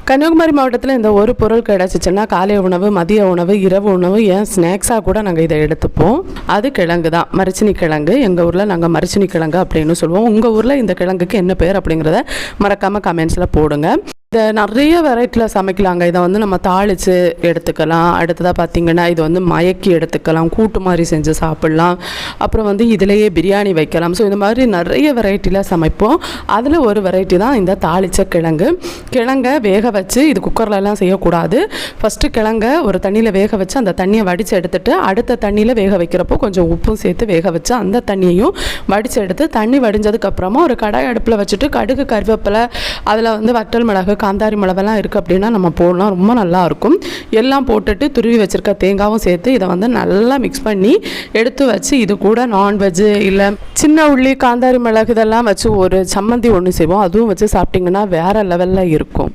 கன்னியாகுமரி மாவட்டத்தில் இந்த ஒரு பொருள் கிடச்சிச்சின்னா காலை உணவு, மதிய உணவு, இரவு உணவு, ஏன் ஸ்நாக்ஸாக கூட நாங்கள் இதை எடுத்துப்போம். அது கிழங்கு தான், மரச்சினி கிழங்கு. எங்கள் ஊரில் நாங்கள் மரச்சினி கிழங்கு அப்படின்னு சொல்லுவோம். உங்கள் ஊரில் இந்த கிழங்குக்கு என்ன பேர் அப்படிங்கிறத மறக்காமல் கமெண்ட்ஸில் போடுங்க. இதை நிறைய வெரைட்டியில் சமைக்கலாங்க. இதை வந்து நம்ம தாளித்து எடுத்துக்கலாம். அடுத்ததாக பார்த்திங்கன்னா இது வந்து மயக்கி எடுத்துக்கலாம், கூட்டு மாதிரி செஞ்சு சாப்பிட்லாம். அப்புறம் வந்து இதிலேயே பிரியாணி வைக்கலாம். ஸோ இந்த மாதிரி நிறைய வெரைட்டியில் சமைப்போம். அதில் ஒரு வெரைட்டி தான் இந்த தாளித்த கிழங்கு. கிழங்கை வேக வச்சு, இது குக்கர்லலாம் செய்யக்கூடாது. ஃபஸ்ட்டு கிழங்கை ஒரு தண்ணியில் வேக வச்சு அந்த தண்ணியை வடித்து எடுத்துகிட்டு அடுத்த தண்ணியில் வேக வைக்கிறப்போ கொஞ்சம் உப்பும் சேர்த்து வேக வச்சு அந்த தண்ணியையும் வடித்து எடுத்து, தண்ணி வடிஞ்சதுக்கப்புறமா ஒரு கடாய் அடுப்பில் வச்சுட்டு கடுகு, கருவேப்பிலை, அதில் வந்து வற்றல் மிளகு, காந்தாரி மிளகெல்லாம் இருக்குது அப்படின்னா நம்ம போடலாம். ரொம்ப நல்லாயிருக்கும். எல்லாம் போட்டுட்டு துருவி வச்சுருக்க தேங்காவும் சேர்த்து இதை வந்து நல்லா மிக்ஸ் பண்ணி எடுத்து வச்சு, இது கூட நான்வெஜ்ஜு இல்லை சின்ன உள்ளி, காந்தாரி மிளகு இதெல்லாம் வச்சு ஒரு சம்மந்தி ஒன்று செய்வோம். அதுவும் வச்சு சாப்பிட்டிங்கன்னா வேறு லெவலில் இருக்கும்.